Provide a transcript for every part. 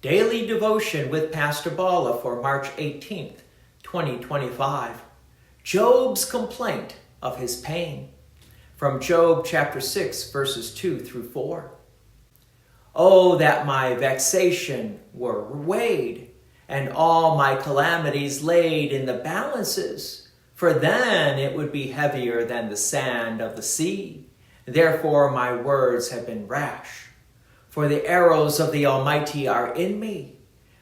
Daily Devotion with Pastor Balla for March 18th, 2025. Job's complaint of his pain. From Job chapter 6, verses 2 through 4. Oh, that my vexation were weighed, and all my calamities laid in the balances, for then it would be heavier than the sand of the sea. Therefore my words have been rash. For the arrows of the Almighty are in me.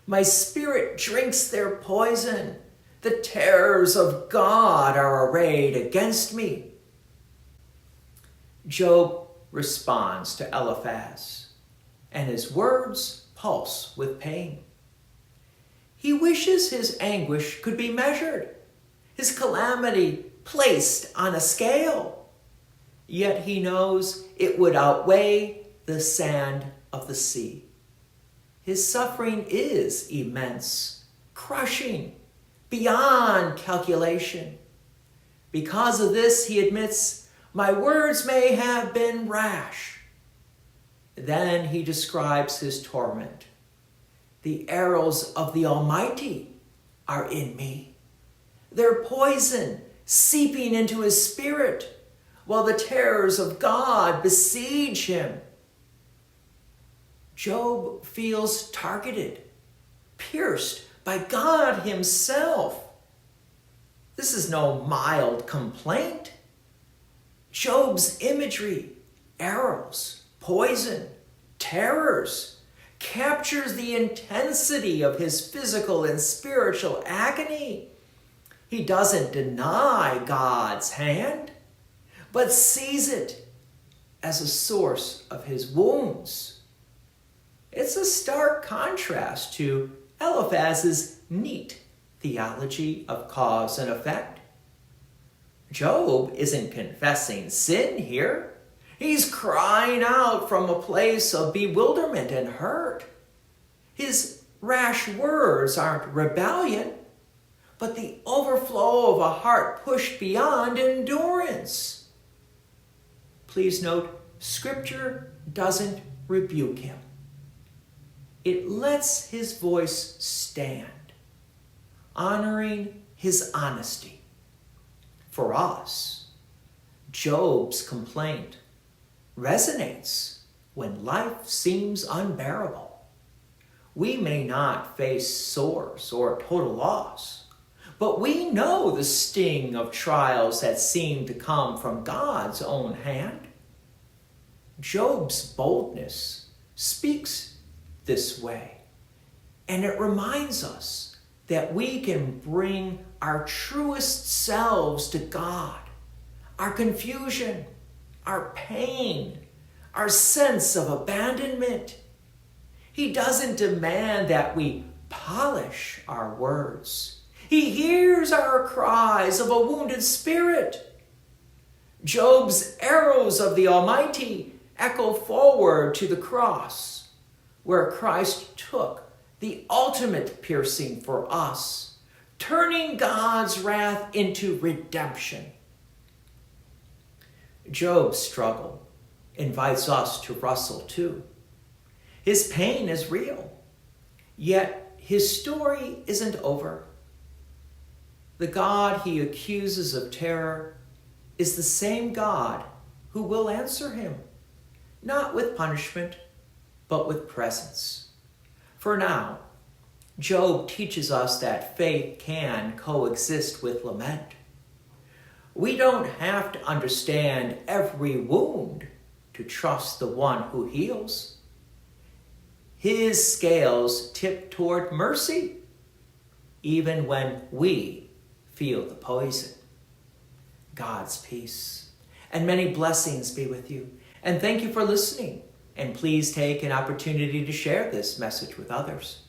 My spirit drinks their poison. The terrors of God are arrayed against me. Job responds to Eliphaz, and his words pulse with pain. He wishes his anguish could be measured, his calamity placed on a scale. Yet he knows it would outweigh the sand of the sea. His suffering is immense, crushing, beyond calculation. Because of this, he admits, my words may have been rash. Then he describes his torment. The arrows of the Almighty are in me. Their poison seeping into his spirit, while the terrors of God besiege him. Job feels targeted, pierced by God himself. This is no mild complaint. Job's imagery, arrows, poison, terrors, captures the intensity of his physical and spiritual agony. He doesn't deny God's hand, but sees it as a source of his wounds. It's a stark contrast to Eliphaz's neat theology of cause and effect. Job isn't confessing sin here. He's crying out from a place of bewilderment and hurt. His rash words aren't rebellion, but the overflow of a heart pushed beyond endurance. Please note, Scripture doesn't rebuke him. It lets his voice stand, honoring his honesty. For us, Job's complaint resonates when life seems unbearable. We may not face sores or total loss, but we know the sting of trials that seem to come from God's own hand. Job's boldness speaks this way, and it reminds us that we can bring our truest selves to God, our confusion, our pain, our sense of abandonment. He doesn't demand that we polish our words. He hears our cries of a wounded spirit. Job's arrows of the Almighty echo forward to the cross, where Christ took the ultimate piercing for us, turning God's wrath into redemption. Job's struggle invites us to wrestle too. His pain is real, yet his story isn't over. The God he accuses of terror is the same God who will answer him, not with punishment, but with presence. For now, Job teaches us that faith can coexist with lament. We don't have to understand every wound to trust the one who heals. His scales tip toward mercy, even when we feel the poison. God's peace and many blessings be with you. And thank you for listening. And please take an opportunity to share this message with others.